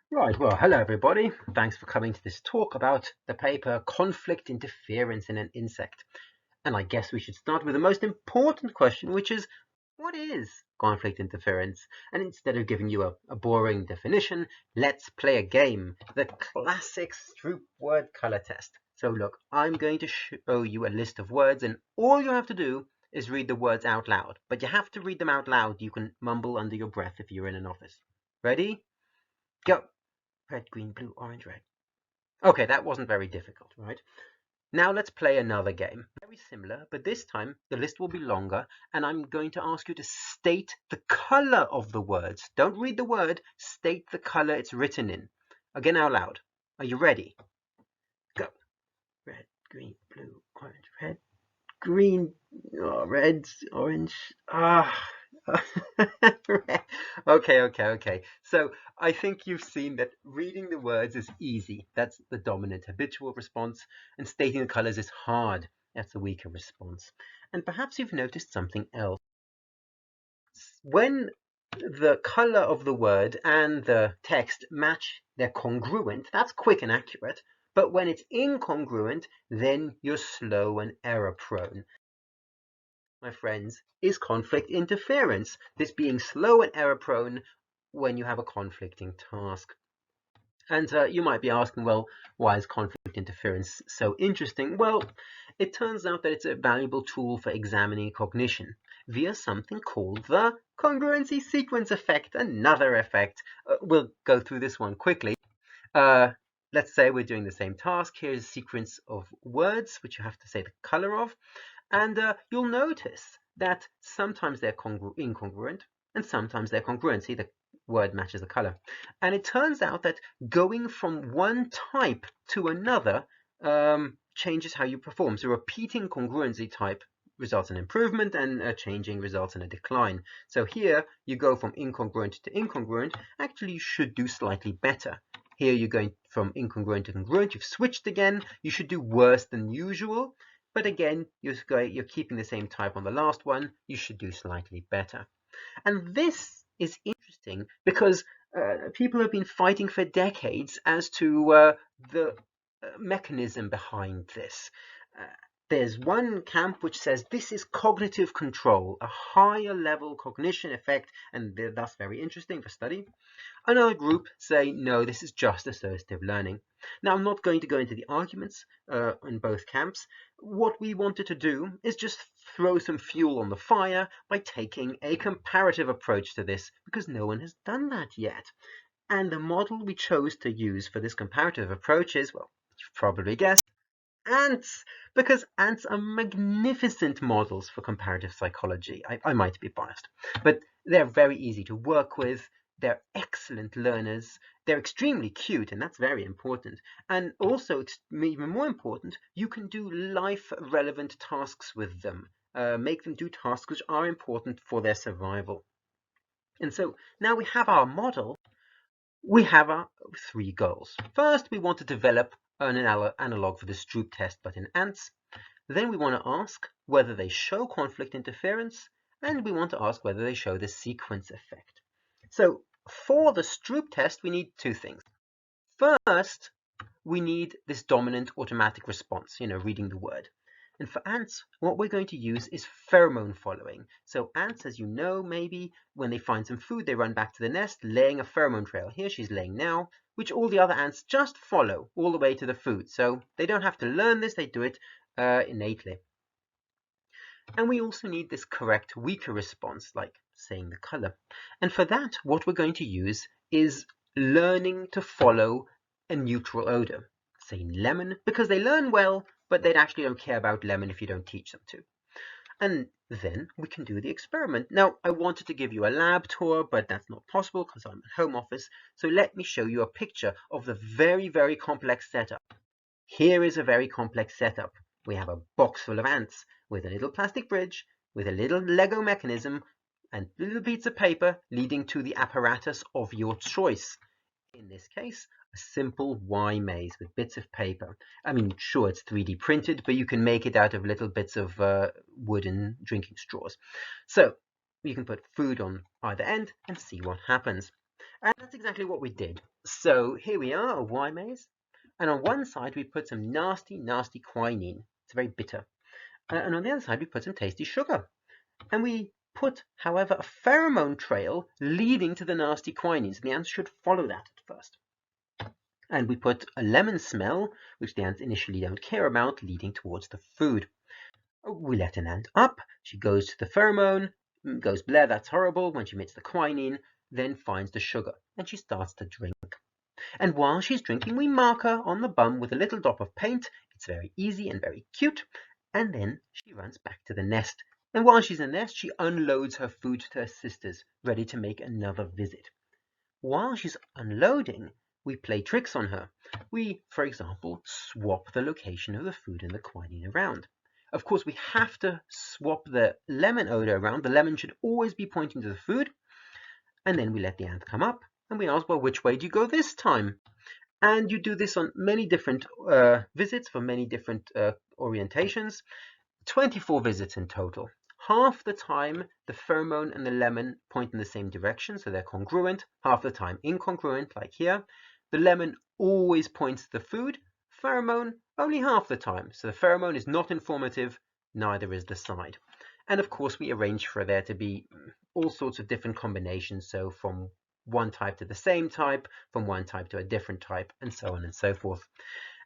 Right, well, hello everybody. Thanks for coming to this talk about the paper Conflict Interference in an Insect. And I guess we should start with the most important question, which is, what is conflict interference? And instead of giving you a boring definition, let's play a game, the classic Stroop word color test. So look, I'm going to show you a list of words, and all you have to do is read the words out loud. But you have to read them out loud. You can mumble under your breath if you're in an office. Ready? Go. Red, green, blue, orange, red. Okay, that wasn't very difficult, right? Now let's play another game. Very similar, but this time the list will be longer, and I'm going to ask you to state the color of the words. Don't read the word, state the color it's written in. Again out loud. Are you ready? Go. Red, green, blue, orange, red, green, red, orange. Okay. So I think you've seen that reading the words is easy. That's the dominant habitual response, and stating the colors is hard. That's the weaker response. And perhaps you've noticed something else. When the color of the word and the text match, they're congruent. That's quick and accurate. But when it's incongruent, then you're slow and error prone. My friends, is conflict interference. This being slow and error prone when you have a conflicting task. And you might be asking, well, why is conflict interference so interesting? Well, it turns out that it's a valuable tool for examining cognition via something called the congruency sequence effect, another effect. We'll go through this one quickly. Let's say we're doing the same task. Here's a sequence of words, which you have to say the color of. And you'll notice that sometimes they're incongruent and sometimes they're congruent. See, the word matches the color. And it turns out that going from one type to another changes how you perform. So repeating congruency type results in improvement, and changing results in a decline. So here you go from incongruent to incongruent. Actually, you should do slightly better. Here you're going from incongruent to congruent. You've switched again. You should do worse than usual. But again, you're keeping the same type on the last one. You should do slightly better. And this is interesting because people have been fighting for decades as to the mechanism behind this. Uh, there's one camp which says this is cognitive control, a higher level cognition effect, and thus very interesting for study. Another group say, no, this is just associative learning. Now, I'm not going to go into the arguments in both camps. What we wanted to do is just throw some fuel on the fire by taking a comparative approach to this, because no one has done that yet. And the model we chose to use for this comparative approach is, well, you've probably guessed, ants, because ants are magnificent models for comparative psychology. I might be biased, but they're very easy to work with. They're excellent learners. They're extremely cute, and that's very important. And also, even more important, you can do life-relevant tasks with them. Make them do tasks which are important for their survival. And so now we have our model. We have our three goals. First, we want to develop an analog for the Stroop test, but in ants. Then we want to ask whether they show conflict interference, and we want to ask whether they show the sequence effect. So for the Stroop test, we need two things. First, we need this dominant automatic response, reading the word. And for ants, what we're going to use is pheromone following. So ants, as you know, maybe when they find some food, they run back to the nest, laying a pheromone trail. Here she's laying now, which all the other ants just follow all the way to the food. So they don't have to learn this, they do it innately. And we also need this correct weaker response, like saying the color. And for that, what we're going to use is learning to follow a neutral odor. Say lemon, because they learn well, but they actually don't care about lemon if you don't teach them to. And then we can do the experiment. Now, I wanted to give you a lab tour, but that's not possible because I'm at home office. So let me show you a picture of the very, very complex setup. Here is a very complex setup. We have a box full of ants with a little plastic bridge, with a little Lego mechanism, and little bits of paper leading to the apparatus of your choice. In this case, a simple Y maze with bits of paper. I mean, sure, it's 3D printed, but you can make it out of little bits of wooden drinking straws. So you can put food on either end and see what happens. And that's exactly what we did. So here we are, a Y maze. And on one side, we put some nasty, nasty quinine. It's very bitter. And on the other side, we put some tasty sugar. And we put, however, a pheromone trail leading to the nasty quinine. So the ants should follow that at first. And we put a lemon smell, which the ants initially don't care about, leading towards the food. We let an ant up. She goes to the pheromone, goes, Blair, that's horrible. When she meets the quinine, then finds the sugar, and she starts to drink. And while she's drinking, we mark her on the bum with a little drop of paint. It's very easy and very cute. And then she runs back to the nest. And while she's in the nest, she unloads her food to her sisters, ready to make another visit. While she's unloading, we play tricks on her. We, for example, swap the location of the food and the quinine around. Of course, we have to swap the lemon odor around. The lemon should always be pointing to the food. And then we let the ant come up and we ask, well, which way do you go this time? And you do this on many different visits for many different orientations. 24 visits in total. Half the time, the pheromone and the lemon point in the same direction, so they're congruent. Half the time, incongruent, like here. The lemon always points to the food. Pheromone, only half the time. So the pheromone is not informative, neither is the side. And of course, we arrange for there to be all sorts of different combinations. So from one type to the same type, from one type to a different type, and so on and so forth.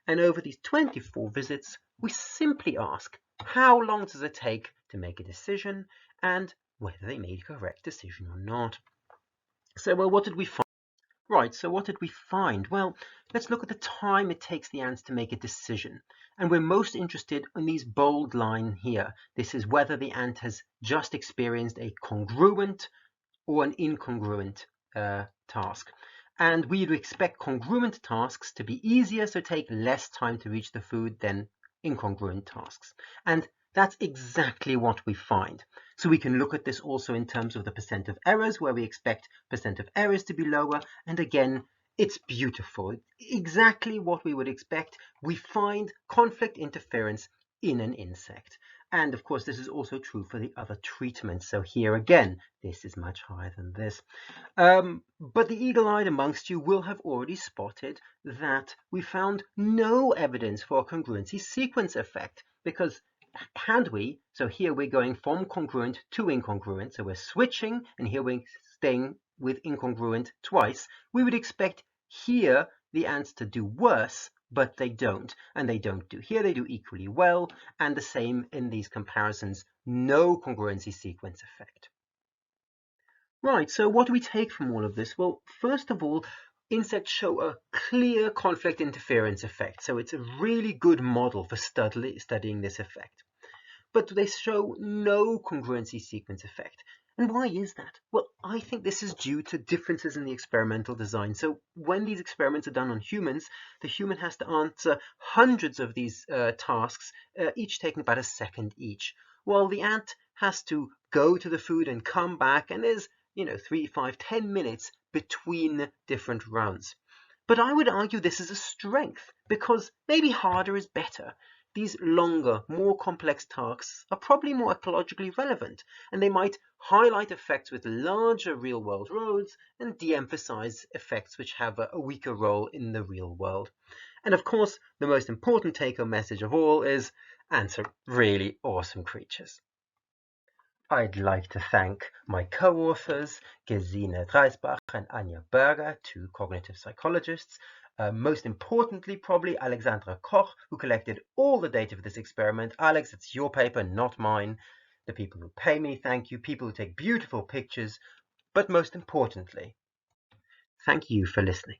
And over these 24 visits, we simply ask, how long does it take to make a decision and whether they made a correct decision or not? So, well, what did we find? Right, so what did we find? Well, let's look at the time it takes the ants to make a decision. And we're most interested in these bold line here. This is whether the ant has just experienced a congruent or an incongruent task. And we'd expect congruent tasks to be easier, so take less time to reach the food than incongruent tasks. And that's exactly what we find. So we can look at this also in terms of the percent of errors, where we expect percent of errors to be lower. And again, it's beautiful. Exactly what we would expect. We find conflict interference in an insect. And of course, this is also true for the other treatments. So here again, this is much higher than this. But the eagle-eyed amongst you will have already spotted that we found no evidence for a congruency sequence effect, because had we, so here we're going from congruent to incongruent, so we're switching, and here we're staying with incongruent twice, we would expect here the ants to do worse, but they don't. And they don't do here, they do equally well, and the same in these comparisons, no congruency sequence effect. Right, so what do we take from all of this? Well, first of all, insects show a clear conflict interference effect, so it's a really good model for studying this effect. But they show no congruency sequence effect. And why is that? Well, I think this is due to differences in the experimental design. So when these experiments are done on humans, the human has to answer hundreds of these tasks, each taking about a second each, while the ant has to go to the food and come back, and there's 3, 5, 10 minutes between different rounds. But I would argue this is a strength, because maybe harder is better. These longer, more complex tasks are probably more ecologically relevant, and they might highlight effects with larger real-world roads and de-emphasize effects which have a weaker role in the real world. And of course, the most important take-home message of all is ants are really awesome creatures. I'd like to thank my co-authors, Gesine Dreisbach and Anja Berger, two cognitive psychologists. Most importantly, probably Alexandra Koch, who collected all the data for this experiment. Alex, it's your paper, not mine. The people who pay me, thank you. People who take beautiful pictures. But most importantly, thank you for listening.